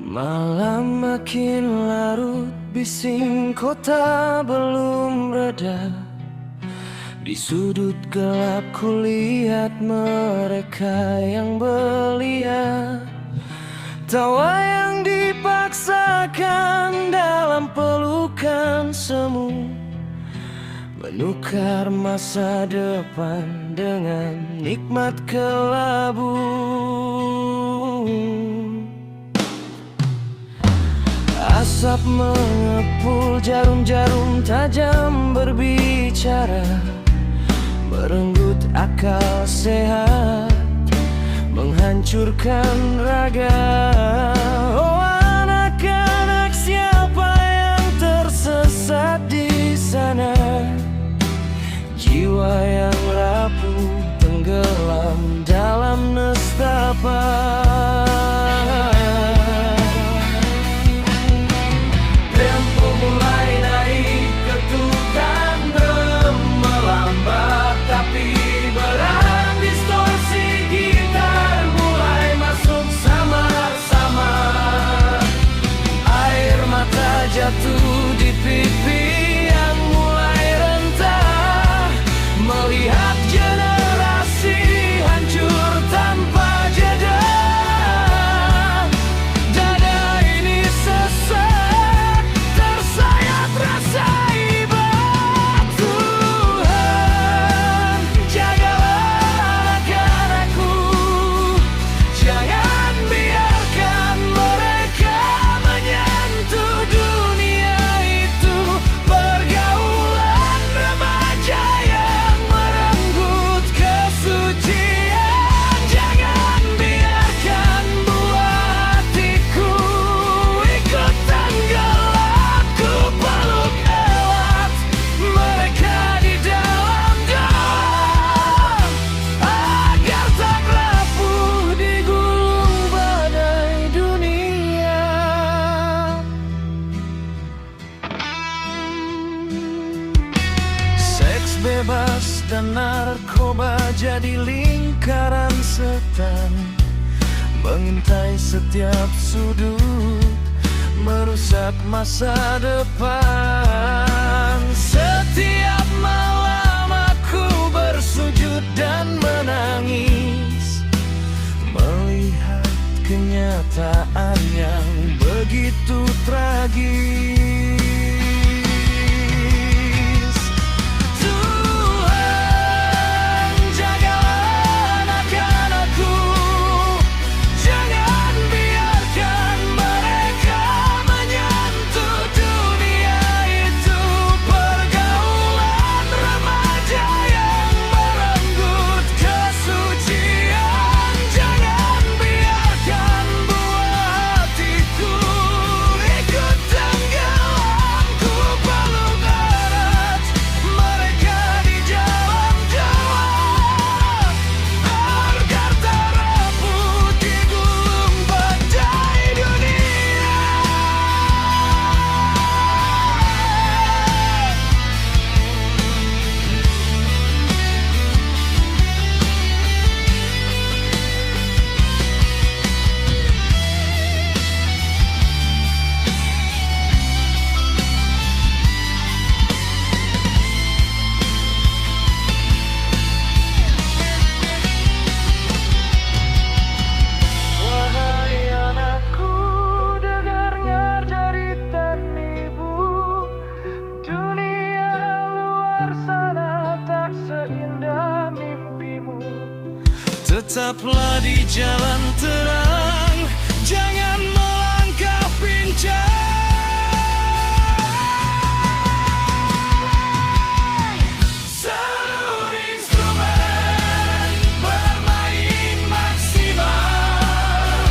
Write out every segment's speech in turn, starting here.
Malam makin larut, bising kota belum reda. Di sudut gelap kulihat mereka yang belia. Tawa yang dipaksakan dalam pelukan semu, menukar masa depan dengan nikmat kelabu. Asap mengepul, jarum-jarum tajam berbicara, merenggut akal sehat, menghancurkan raga. Oh anak-anak, siapa yang tersesat di sana? Jiwa yang rapuh tenggelam dalam nestapa. Tempo mulai naik, ketukan drum melambat, tapi berat distorsi gitar mulai masuk samar-samar. Air mata jatuh di pipi yang mulai rentah, melihat generasi hancur tanpa jeda. Dada ini sesak, tersayat rasa iba. Tuhan, jagalah anak-anakku, jangan biarkan mereka menyentuh dunia itu. Pergaulan remaja yang merenggut kesucian, jangan biarkan buah hatiku ikut tenggelam. Ku peluk erat mereka di dalam dalam, agar tak rapuh digulung badai dunia. Seks bebas dan narkoba jadi lingkaran setan, mengintai setiap sudut, merusak masa depan. Setiap malam aku bersujud dan menangis, melihat kenyataan yang begitu tragis. Tuhan, jagalah anak-anakku, jangan biarkan mereka menyentuh dunia itu. Pergaulan remaja yang merenggut kesucian, jangan biarkan buah hatiku ikut tenggelam. Ku peluk erat mereka di jalan-jalan, agar tak rapuh digulung badai dunia. Wahai anakku, dengarnya jeritan ibu. Dunia luar sana tak seindah mimpimu. Tetaplah di jalan terang, jangan melangkah pincang. Seluruh instrumen bermain maksimal,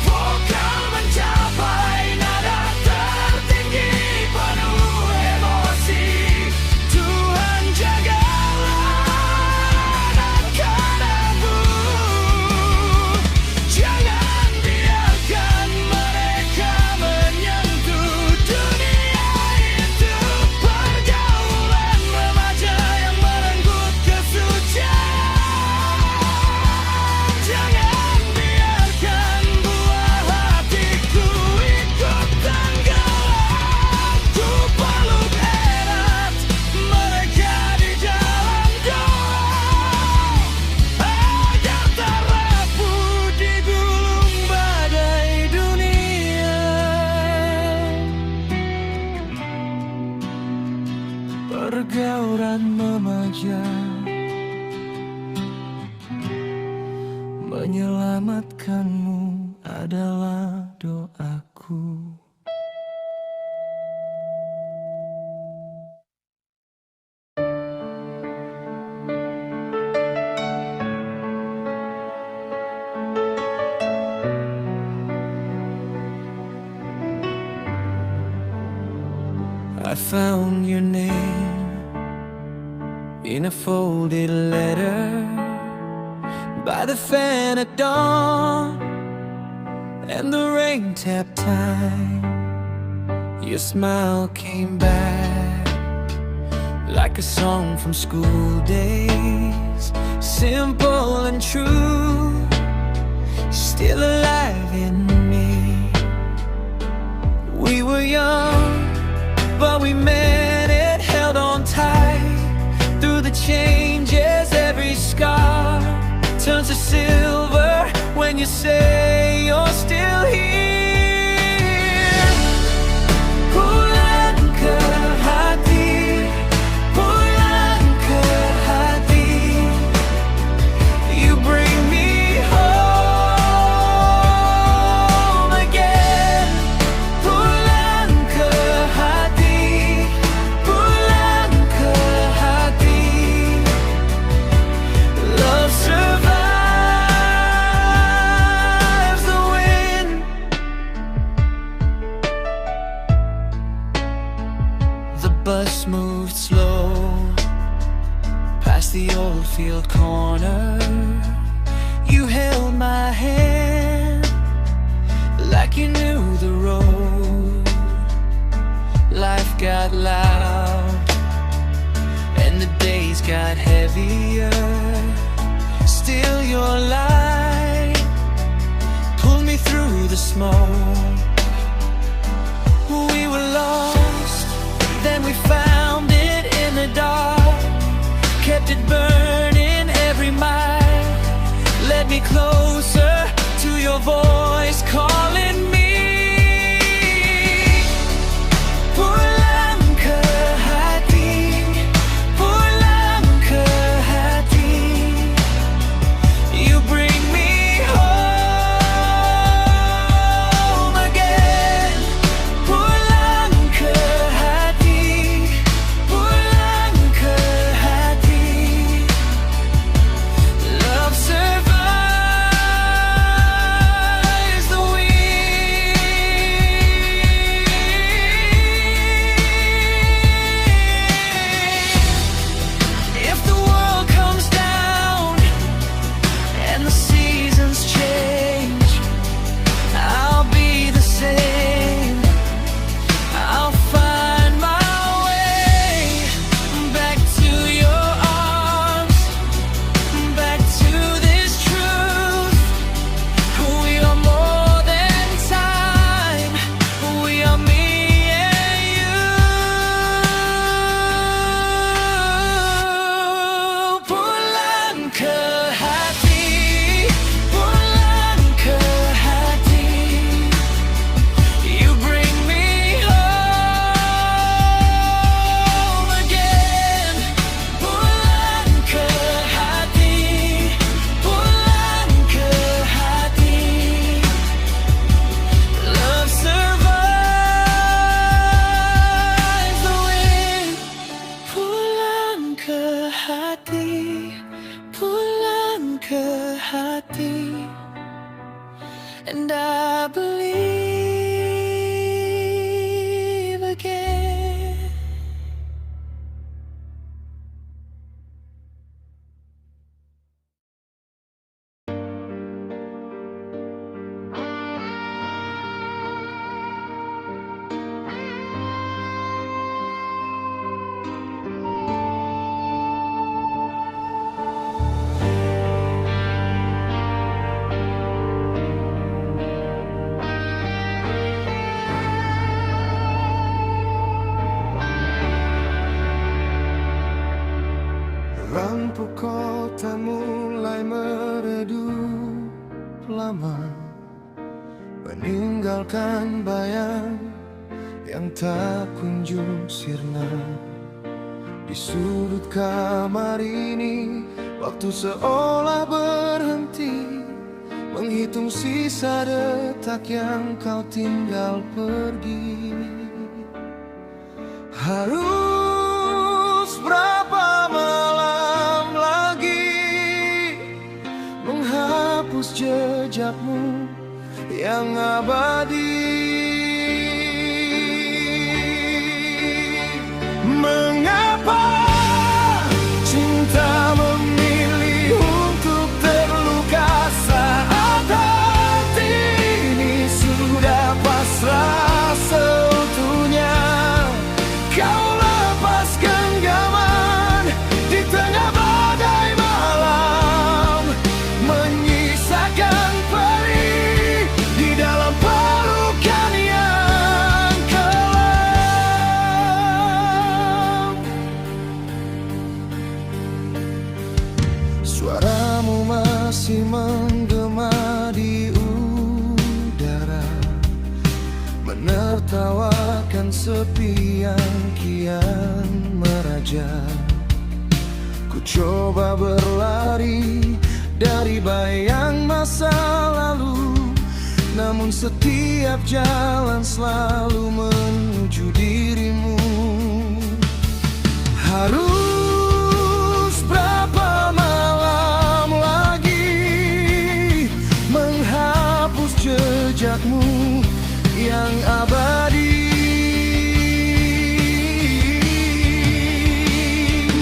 vokal mencapai nada tertinggi penuh emosi. Tuhan, jagalah anak-anakku, jangan pergaulan remaja, menyelamatkanmu adalah doaku. I found your name in a folded letter by the fan at dawn, and the rain tapped time. Your smile came back like a song from school days, simple and true, still alive in me. We were young, but we meant it, held on tight through the changes. Every scar turns to silver when you say you're still here. Pulang ke hati, pulang ke hati. You bring me home again. Pulang ke hati, pulang ke hati. Love survives the wind. The bus moved slow past the old field corner. You held my hand like you knew the road. Life got loud and the days got heavier. Still your light pulled me through the smoke. We were lost, then we found it in the dark. Kept it burning every mile, led me closer to your voice calling me. Pulang ke hati, pulang ke hati. You bring me home again. Pulang ke hati, pulang ke hati. Love survives the wind. If the world comes down and the seasons change, I'll be the same. I'll find my way back to your arms, back to this truth. We are more than time. We are me and you. Pulang ke hati, pulang ke hati. You bring me home again. Pulang ke hati, pulang ke hati. Love survives the wind. Pulang ke hati, pulang ke hati. And I believe again. Lampu kota mulai meredup lama, meninggalkan bayang yang tak kunjung sirna. Di sudut kamar ini, waktu seolah berhenti, menghitung sisa detak yang kau tinggal pergi. Harus berapa malam lagi menghapus jejakmu yang abadi? Mengapa cinta memilih untuk terluka saat hati ini sudah pasrah seutuhnya? Kau lepas genggaman di tengah badai malam, menyisakan perih di dalam pelukan yang kelam. Suaramu masih menggema di udara, menertawakan sepi yang kian meraja. Ku coba berlari dari bayang masa lalu, namun setiap jalan selalu menuju dirimu. Harus berapa malam lagi menghapus jejakmu yang abadi?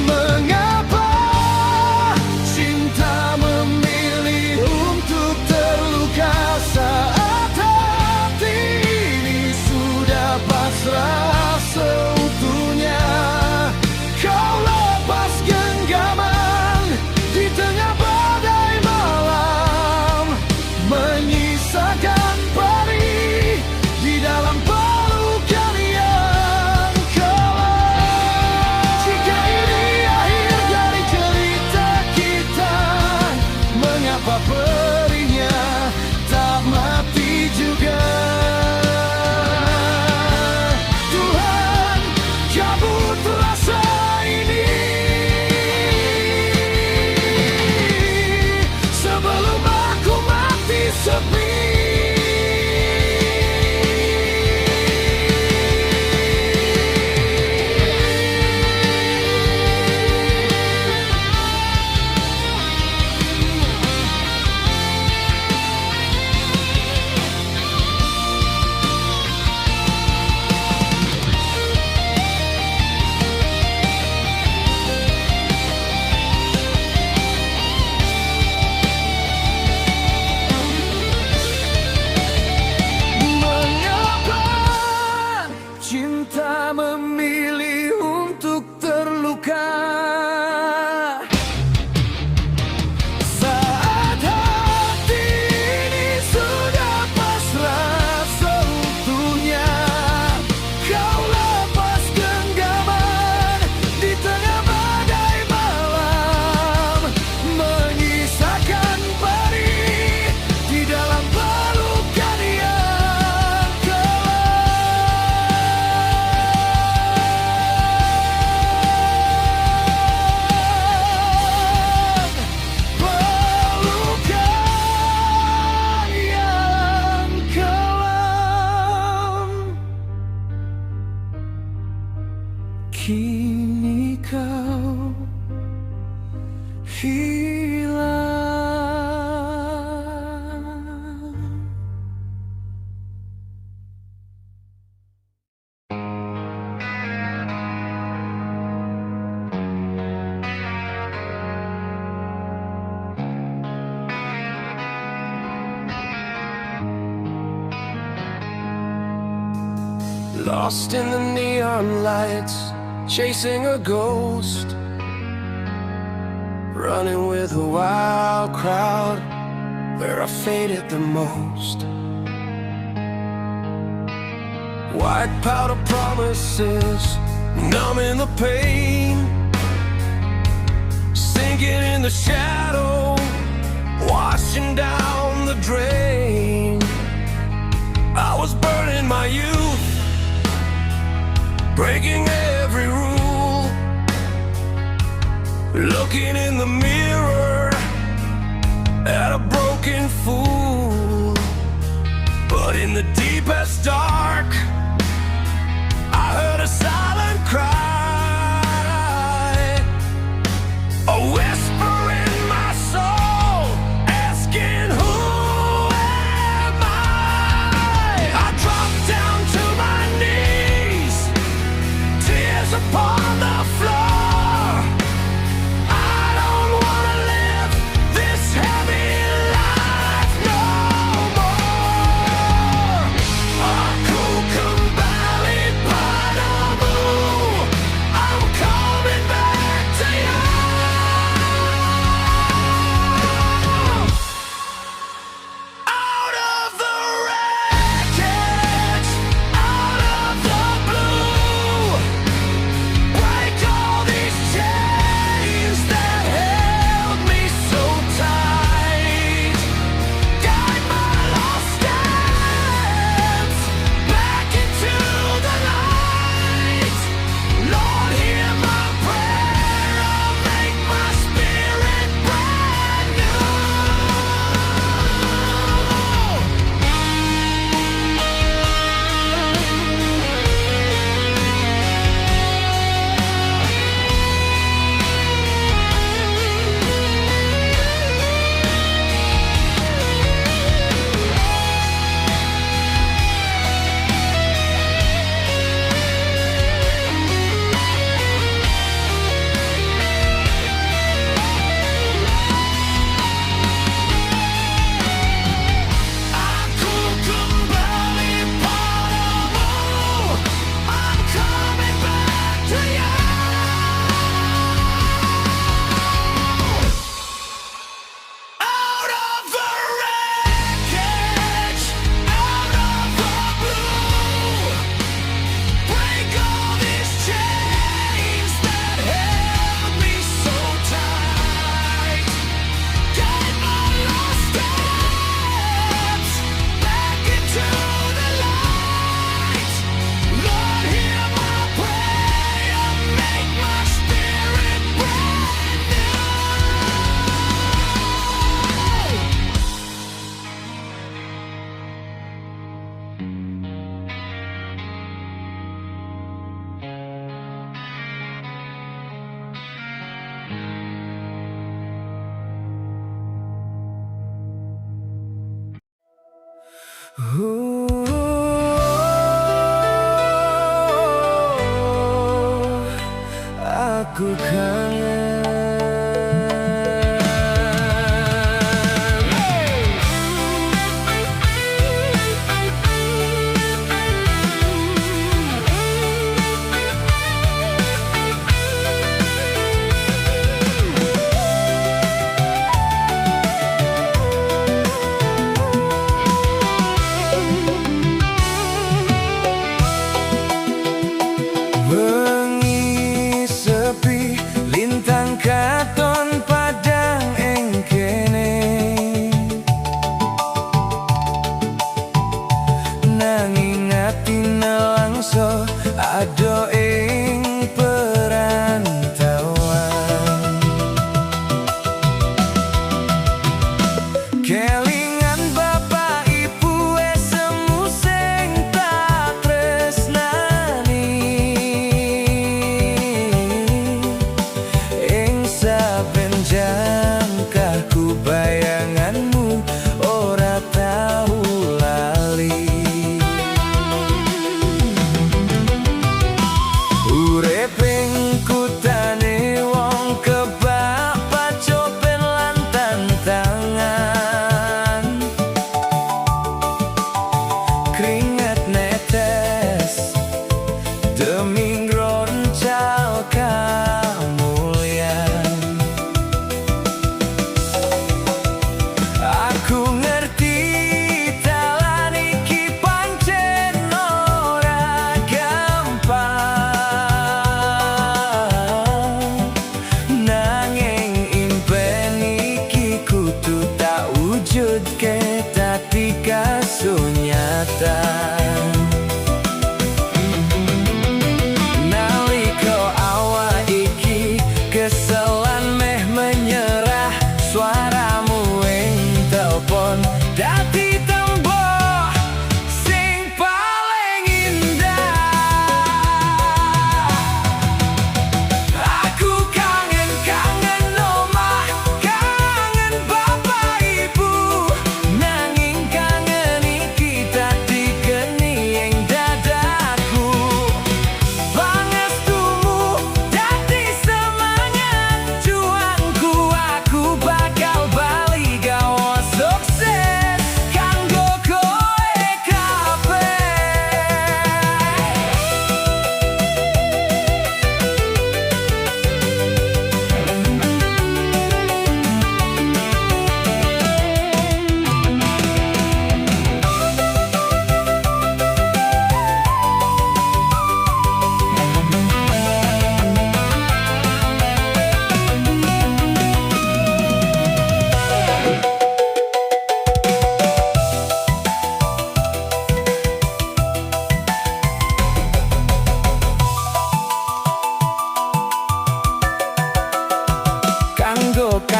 Mengapa cinta memilih untuk terluka saat hati ini sudah pasrah seutuhnya? Kau lepas genggaman di tengah badai malam, menyisakan perih di dalam pelukan yang kelam. Jika ini akhir dari cerita kita, mengapa perihnya tak mati juga? Tuhan, cabut rasa ini sebelum aku mati sepi. Mengapa cinta memilih untuk terluka saat hati ini sudah pasrah seutuhnya? Kau lepas genggaman di tengah badai malam, menyisakan perih di dalam pelukan yang kelam. Pelukan yang kelam. Kini kau hilang. Lost in the neon lights, chasing a ghost, running with a wild crowd where I faded the most. White powder promises, numbing the pain, sinking in the shadow, washing down the drain. I was burning my youth, breaking every rule, Looking in the mirror at a broken fool, but in the deepest dark I heard a silent cry, a whisper in my soul asking, who am I? I dropped down to my knees, tears upon the floor. Aku kangen. Bengi sepi, lintang katon padang ing kene, nanging ati nelangso ado ing perantauan. Kelingan bapak ibu semu sing tak tresnani, ing saben jangkahku bayanganmu ora tau lali. Urip ing kutane wong kebak pacopen lan tantangan, keringat netes demi ngroncal kamulyan. Aku ngerti dalan iki pancen ora gampang, nanging impen iki kudu tak wujudke dadi kasunyatan.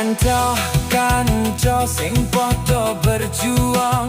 Kanca-kanca sing padha berjuang